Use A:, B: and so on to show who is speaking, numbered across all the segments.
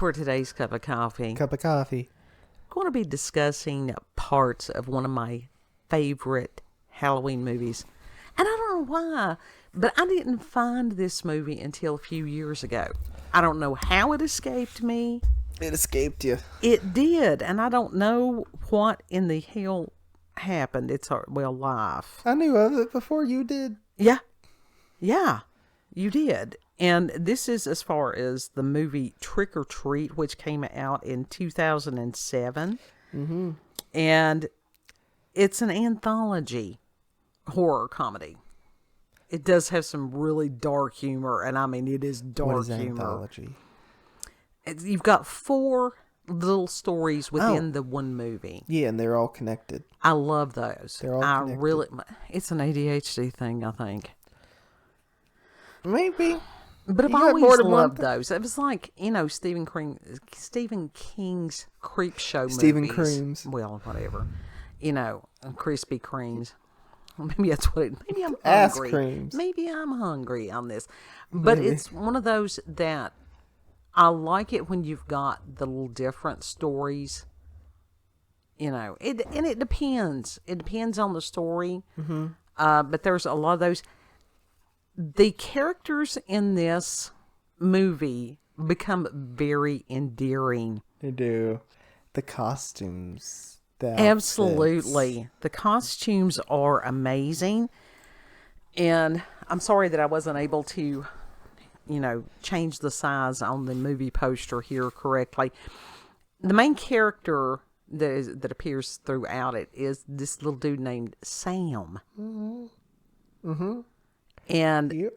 A: for today's cup of coffee.
B: Cup of coffee.
A: I'm going to be discussing parts of one of my favorite Halloween movies. And I don't know why, but I didn't find this movie until a few years ago. I don't know how it escaped me.
B: It escaped you.
A: It did, and I don't know what in the hell happened. It's life.
B: I knew of it before you did.
A: Yeah, you did. And this is as far as the movie Trick or Treat, which came out in 2007.
B: Mm-hmm.
A: And it's an anthology horror comedy. It does have some really dark humor, and I mean, it is dark
B: what is
A: humor.
B: Anthology?
A: You've got 4 little stories within the one movie.
B: Yeah, and they're all connected.
A: I love those.
B: They're all connected.
A: It's an ADHD thing, I think.
B: Maybe.
A: But I've always loved those. It was like, Stephen King's Creep Show movies.
B: Stephen Creams.
A: Well, whatever. Krispy Kremes. Maybe that's what maybe I'm hungry.
B: Ass creams.
A: Maybe I'm hungry on this. But it's one of those that I like it when you've got the little different stories. It depends. It depends on the story.
B: Mm-hmm.
A: But there's a lot of those. The characters in this movie become very endearing.
B: They do. The costumes.
A: Absolutely. The costumes are amazing. And I'm sorry that I wasn't able to, change the size on the movie poster here correctly. The main character that appears throughout it is this little dude named Sam.
B: Mm-hmm. Mm-hmm.
A: And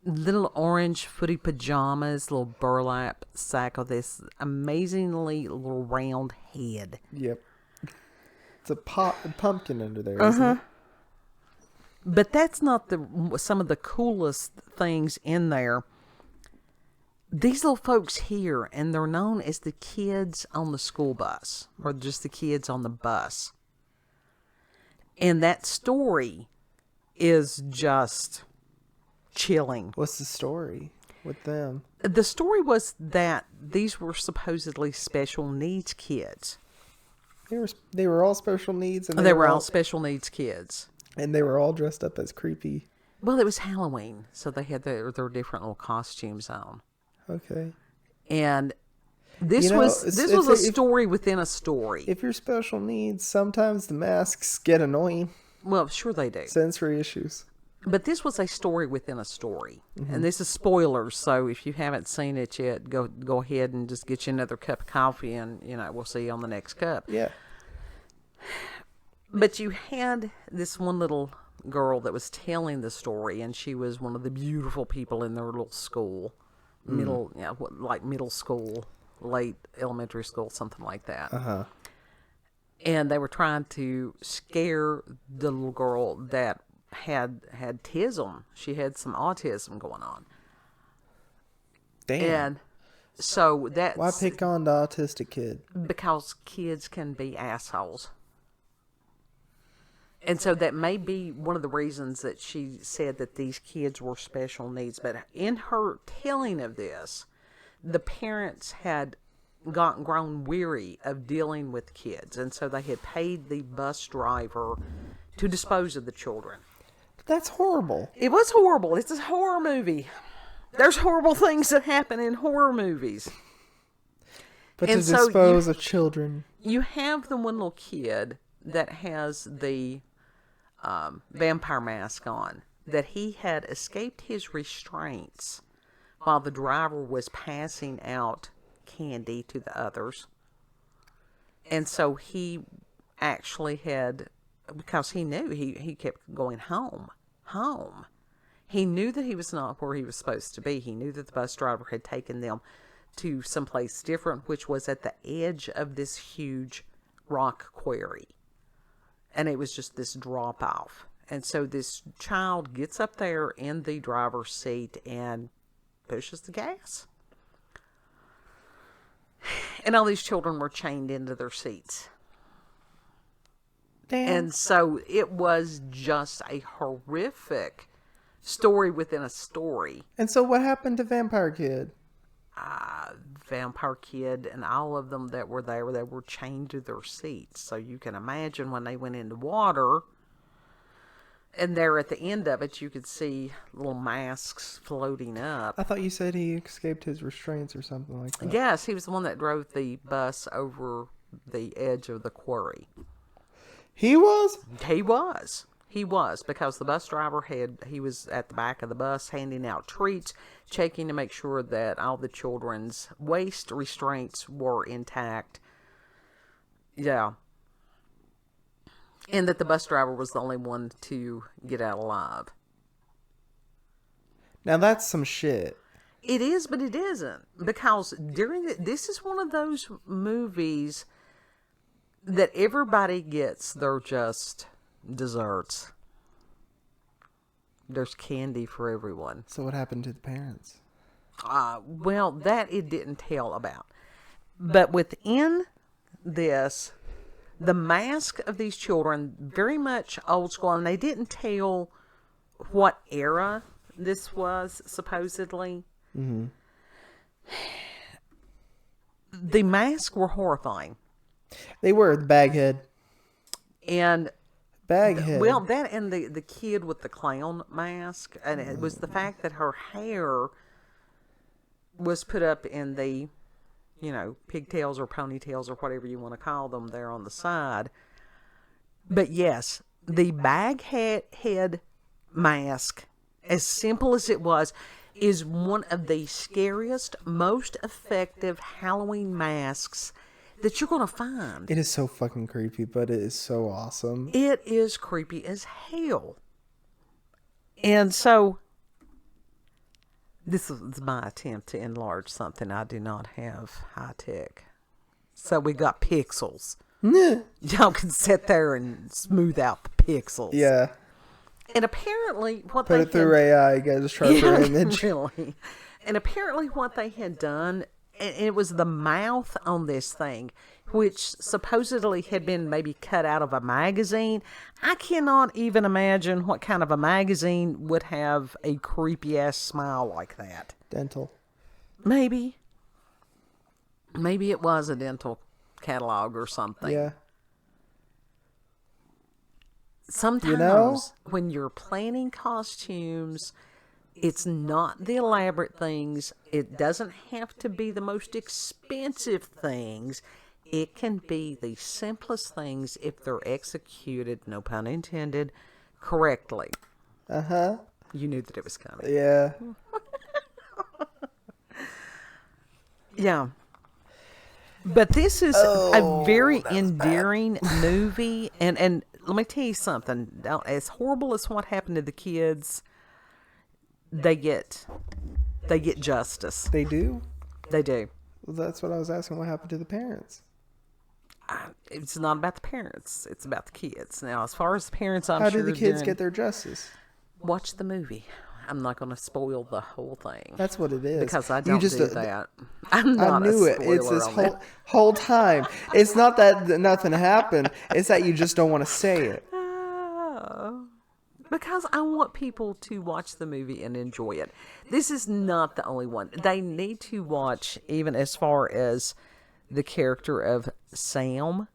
A: little orange footy pajamas, little burlap sack of this amazingly little round head.
B: Yep. It's a pumpkin under there, isn't it?
A: But that's not some of the coolest things in there. These little folks here, and they're known as the kids on the school bus, or just the kids on the bus. And that story is just chilling.
B: What's the story with them?
A: The story was that these were supposedly special needs kids.
B: They were all special needs, and
A: they were all special needs kids,
B: and they were all dressed up as creepy.
A: Well, it was Halloween, so they had their different little costumes on.
B: Okay.
A: And this was a story within a story.
B: If you're special needs, sometimes the masks get annoying.
A: Well, sure they do.
B: Sensory issues.
A: But this was a story within a story.
B: Mm-hmm.
A: And this is spoilers, so if you haven't seen it yet, go ahead and just get you another cup of coffee, and we'll see you on the next cup.
B: Yeah.
A: But you had this one little girl that was telling the story, and she was one of the beautiful people in their little school. Middle school, late elementary school, something like that.
B: Uh-huh.
A: And they were trying to scare the little girl that had autism. She had some autism going on.
B: Damn.
A: And so that's...
B: Why pick on the autistic kid?
A: Because kids can be assholes. And so that may be one of the reasons that she said that these kids were special needs. But in her telling of this, the parents had grown weary of dealing with kids. And so they had paid the bus driver to dispose of the children.
B: That's horrible.
A: It was horrible. It's a horror movie. There's horrible things that happen in horror movies.
B: But to dispose of children.
A: You have the one little kid that has the vampire mask on, that he had escaped his restraints while the driver was passing out candy to the others. And so he actually had... Because he knew, he kept going home. He knew that he was not where he was supposed to be. He knew that the bus driver had taken them to someplace different, which was at the edge of this huge rock quarry. And it was just this drop off. And so this child gets up there in the driver's seat and pushes the gas. And all these children were chained into their seats. Damn. And so it was just a horrific story within a story.
B: And so what happened to Vampire Kid?
A: vampire kid and all of them that were there, they were chained to their seats. So you can imagine when they went into water, and there at the end of it, you could see little masks floating up.
B: I thought you said he escaped his restraints or something like that.
A: Yes, he was the one that drove the bus over the edge of the quarry.
B: He was?
A: He was, because the bus driver he was at the back of the bus handing out treats, checking to make sure that all the children's waist restraints were intact. Yeah. And that the bus driver was the only one to get out alive.
B: Now that's some shit.
A: It is, but it isn't. Because this is one of those movies that everybody gets their just desserts. There's candy for everyone.
B: So what happened to the parents?
A: Well, that it didn't tell about. But within this, the mask of these children, very much old school, and they didn't tell what era this was, supposedly.
B: Mm-hmm.
A: The masks were horrifying.
B: They were the baghead.
A: And
B: Baghead.
A: well, that and the kid with the clown mask, and it was the fact that her hair was put up in the, pigtails or ponytails or whatever you want to call them there on the side. But yes, the baghead mask, as simple as it was, is one of the scariest, most effective Halloween masks that you're going to find.
B: It is so fucking creepy, but it is so awesome.
A: It is creepy as hell. And so, this is my attempt to enlarge something I do not have high tech. So we got pixels. Y'all can sit there and smooth out the pixels.
B: Yeah.
A: And apparently what
B: Put it through AI, get a sharper image.
A: Really. And apparently what they had done, and it was the mouth on this thing, which supposedly had been maybe cut out of a magazine. I cannot even imagine what kind of a magazine would have a creepy-ass smile like that.
B: Dental.
A: Maybe. Maybe it was a dental catalog or something.
B: Yeah.
A: Sometimes when you're planning costumes, it's not the elaborate things. It doesn't have to be the most expensive things. It can be the simplest things if they're executed, no pun intended, correctly.
B: Uh-huh.
A: You knew that it was coming.
B: Yeah.
A: Yeah. But this is a very endearing movie. And let me tell you something. As horrible as what happened to the kids, they get justice.
B: They do?
A: They do.
B: Well, that's what I was asking. What happened to the parents?
A: It's not about the parents. It's about the kids. Now, as far as the parents, I'm
B: How
A: sure
B: did the kids get their justice?
A: Watch the movie. I'm not going to spoil the whole thing.
B: That's what it is.
A: Because I don't do that. I'm
B: I
A: not
B: knew
A: a
B: it. It's this
A: spoiler
B: whole time. It's not that nothing happened. It's that you just don't want to say it.
A: Because I want people to watch the movie and enjoy it. This is not the only one. They need to watch, even as far as the character of Sam,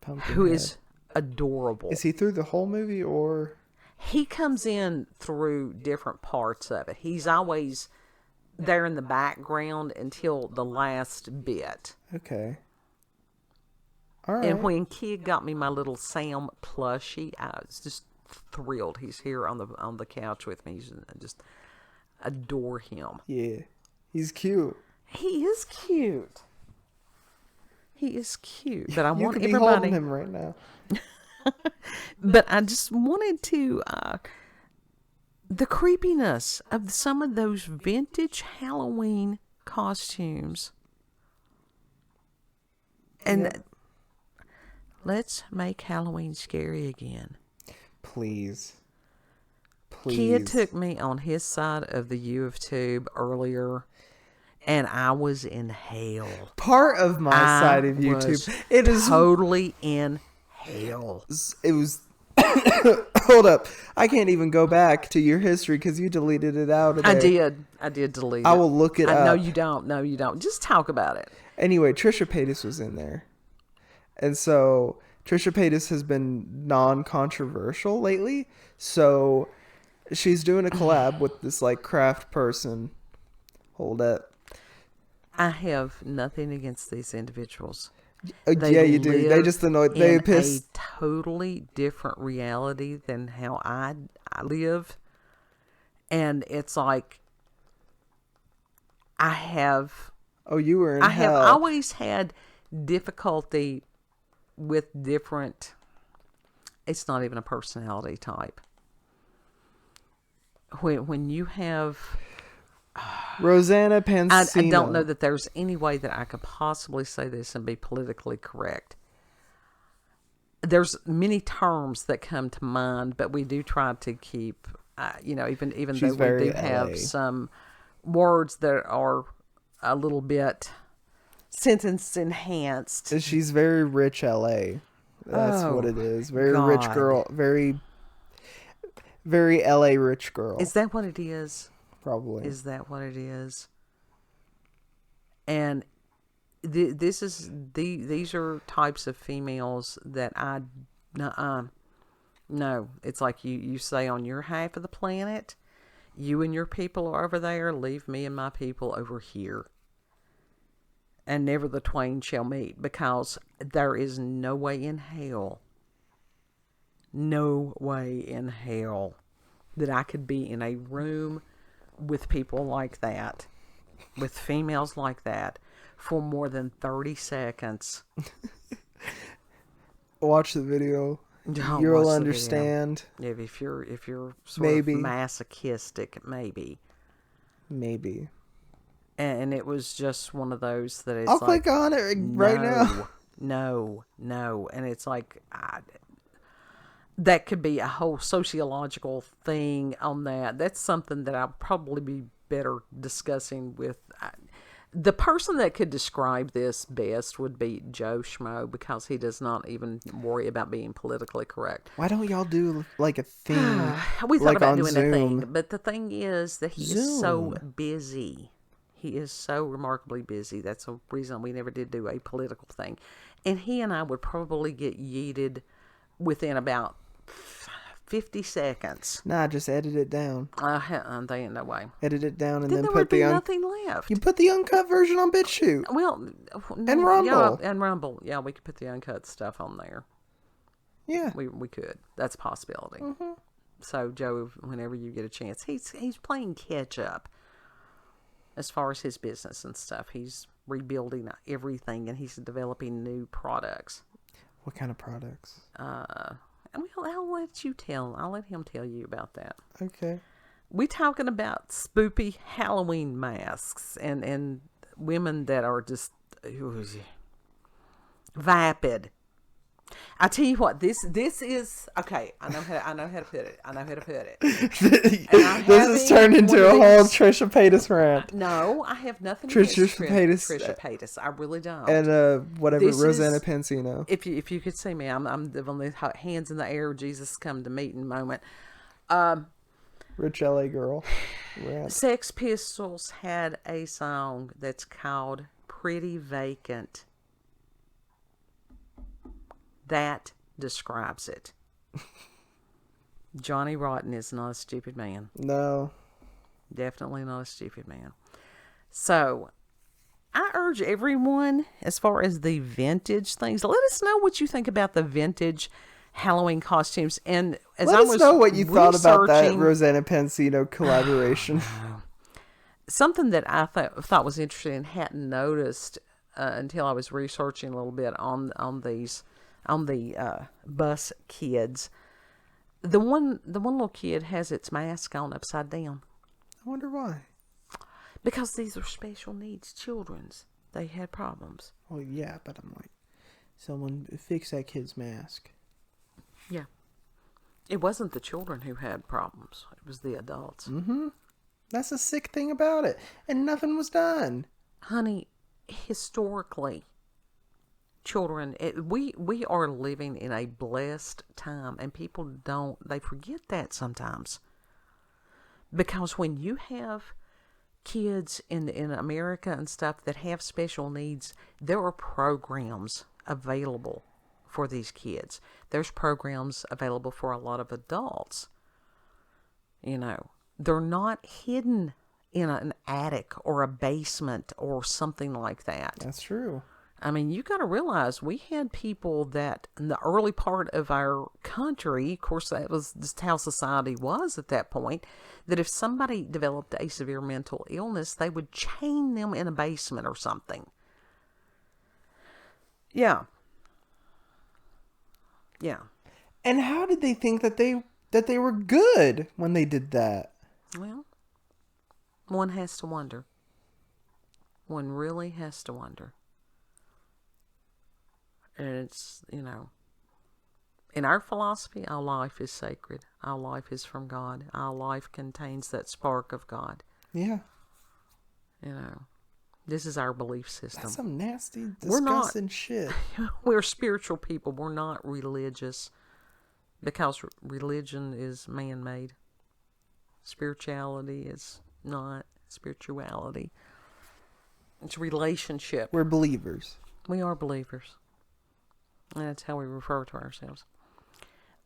A: who is adorable.
B: Is he through the whole movie, or?
A: He comes in through different parts of it. He's always there in the background until the last bit.
B: Okay. All right.
A: And when Kid got me my little Sam plushie, I was just thrilled. He's here on the couch with me. I just adore him.
B: Yeah. He's cute.
A: He is cute. He is cute. But I want
B: you could
A: everybody.
B: be holding him right now.
A: But I just wanted to, the creepiness of some of those vintage Halloween costumes. And let's make Halloween scary again.
B: Please.
A: Kid took me on his side of the U of Tube earlier, and I was in hell.
B: Part of my side of YouTube.
A: It is totally in hell.
B: It was Hold up. I can't even go back to your history because you deleted it out of there.
A: I did delete it.
B: I will look it up.
A: No, you don't. No, you don't. Just talk about it.
B: Anyway, Trisha Paytas was in there. And so Trisha Paytas has been non-controversial lately. So she's doing a collab with this like craft person. Hold up.
A: I have nothing against these individuals.
B: Yeah, you do. They just annoy. They piss.
A: A totally different reality than how I live, and it's like I have.
B: Oh, you were in
A: I
B: hell.
A: have always had difficulty with different. It's not even a personality type. When you have.
B: Rosanna Pansino.
A: I don't know that there's any way that I could possibly say this and be politically correct. There's many terms that come to mind, but we do try to keep, even
B: She's
A: though we do
B: very
A: have
B: LA.
A: some words that are a little bit sentence enhanced.
B: She's very rich LA. That's what it is. Very rich
A: God.
B: girl. Very, very LA rich girl.
A: Is that what it is?
B: Probably.
A: Is that what it is? And these are types of females that no. It's like you say on your half of the planet, you and your people are over there, leave me and my people over here. And never the twain shall meet, because there is no way in hell that I could be in a room with people like that, with females like that, for more than 30 seconds.
B: Watch the video.
A: Don't
B: You'll
A: watch the
B: understand.
A: video. If you're sort
B: Maybe.
A: of masochistic, maybe. And it was just one of those that it's
B: I'll
A: like,
B: click on it right now.
A: No. And it's like, that could be a whole sociological thing on that. That's something that I'll probably be better discussing with. The person that could describe this best would be Joe Schmo, because he does not even worry about being politically correct.
B: Why don't y'all do like a thing?
A: We thought
B: like
A: about
B: on
A: doing
B: Zoom.
A: a thing, but the thing is that he is so busy. He is so remarkably busy. That's a reason we never did do a political thing. And he and I would probably get yeeted within about 50 seconds.
B: Nah, just edit it down.
A: There ain't no way.
B: Edit it down and
A: Then
B: then
A: there
B: put
A: would be
B: the
A: nothing left.
B: You put the uncut version on BitChute.
A: Well,
B: And Rumble.
A: Yeah, and Rumble. Yeah, we could put the uncut stuff on there.
B: Yeah.
A: We could. That's a possibility. Mm-hmm. So, Joe, whenever you get a chance, he's playing catch up as far as his business and stuff. He's rebuilding everything, and he's developing new products.
B: What kind of products?
A: I'll let you tell. I'll let him tell you about that.
B: Okay.
A: We talking about spoopy Halloween masks and women that are just vapid. I tell you what, this is okay. I know how to put it.
B: This has turned into a whole Trisha Paytas rant.
A: No, I have nothing
B: Trisha
A: against
B: Paytas.
A: Trisha Paytas. I really don't.
B: And whatever,
A: This
B: Rosanna
A: is-
B: Pansino.
A: If you could see me, I'm on the hands in the air, Jesus come to meeting moment.
B: Rich LA girl. Rant.
A: Sex Pistols had a song that's called Pretty Vacant. That describes it. Johnny Rotten is not a stupid man.
B: No.
A: Definitely not a stupid man. So, I urge everyone, as far as the vintage things, let us know what you think about the vintage Halloween costumes. And as
B: Let
A: I
B: us
A: was
B: know what you thought about that
A: researching-
B: Rosanna Pansino collaboration.
A: Something that I thought was interesting and hadn't noticed until I was researching a little bit on the bus kids. The one little kid has its mask on upside down.
B: I wonder why.
A: Because these are special needs children's. They had problems.
B: Well, yeah, but I'm like, someone fix that kid's mask.
A: Yeah. It wasn't the children who had problems. It was the adults.
B: Mm-hmm. That's the sick thing about it. And nothing was done.
A: Honey, historically, children, we are living in a blessed time, and people they forget that sometimes. Because when you have kids in America and stuff that have special needs, there are programs available for these kids. There's programs available for a lot of adults. They're not hidden in an attic or a basement or something like that.
B: That's true.
A: I mean, you got to realize we had people that in the early part of our country, of course, that was just how society was at that point, that if somebody developed a severe mental illness, they would chain them in a basement or something. Yeah. Yeah.
B: And how did they think that they were good when they did that?
A: Well, one has to wonder. One really has to wonder. And it's, in our philosophy, our life is sacred. Our life is from God. Our life contains that spark of God.
B: Yeah.
A: This is our belief system.
B: That's some nasty, disgusting shit.
A: We're spiritual people. We're not religious. Because religion is man-made. Spirituality is not spirituality. It's relationship.
B: We're believers.
A: We are believers. And that's how we refer to ourselves.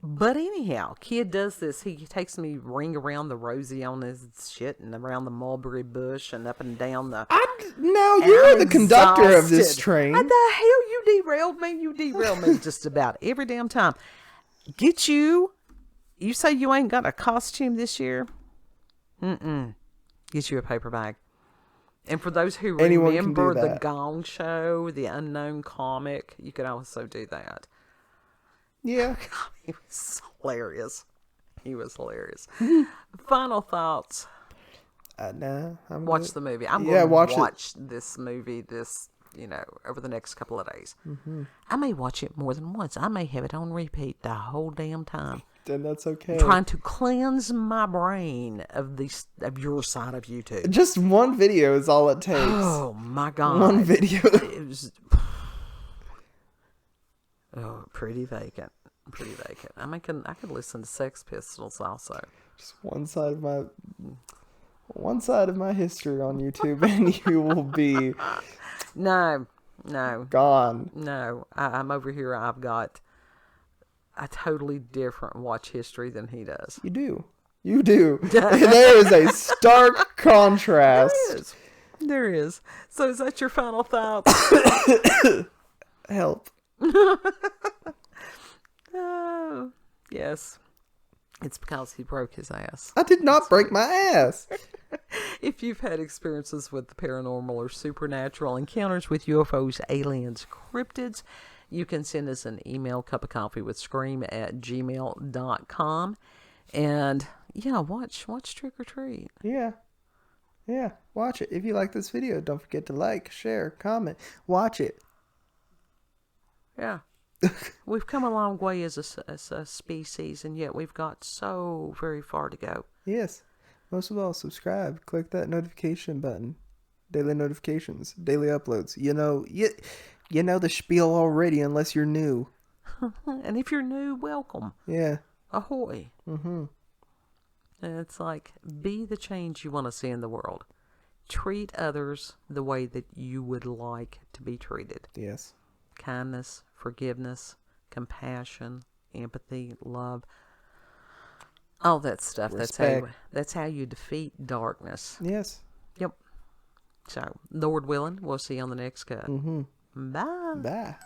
A: But anyhow, kid does this. He takes me ring around the rosy on his shit and around the mulberry bush and up and down the...
B: Now you're the conductor of this train.
A: What the hell? You derailed me. You derailed me just about every damn time. Get you. You say you ain't got a costume this year? Get you a paper bag. And for those who remember the Gong Show, the Unknown Comic, you could also do that.
B: Yeah.
A: He was hilarious. He was hilarious. Final thoughts.
B: Nah.
A: Watch the movie. I'm going to watch this movie over the next couple of days. Mm-hmm. I may watch it more than once. I may have it on repeat the whole damn time.
B: Then that's okay.
A: I'm trying to cleanse my brain of your side of YouTube.
B: Just one video is all it takes.
A: Oh my God.
B: One video.
A: It was pretty vacant. Pretty vacant. I mean, I could listen to Sex Pistols also.
B: Just one side of my history on YouTube, and you will be
A: no
B: gone.
A: No, I'm over here. I've got a totally different watch history than he does.
B: You do. There is a stark contrast.
A: There is. So is that your final thoughts?
B: Help.
A: Oh, yes. It's because he broke his ass.
B: I did not break my ass.
A: If you've had experiences with the paranormal or supernatural encounters with UFOs, aliens, cryptids, you can send us an email, cupofcoffeewithscream@gmail.com. And watch Trick or Treat.
B: Yeah, watch it. If you like this video, don't forget to like, share, comment. Watch it.
A: Yeah. We've come a long way as a species, and yet we've got so very far to go.
B: Yes. Most of all, subscribe. Click that notification button. Daily notifications. Daily uploads. You know the spiel already, unless you're new.
A: And if you're new, welcome.
B: Yeah.
A: Ahoy. Mm-hmm. And it's like, be the change you want to see in the world. Treat others the way that you would like to be treated.
B: Yes.
A: Kindness, forgiveness, compassion, empathy, love, all that stuff.
B: Respect.
A: That's how you defeat darkness.
B: Yes.
A: Yep. So, Lord willing, we'll see you on the next cut.
B: Mm-hmm.
A: Bye.
B: Bye.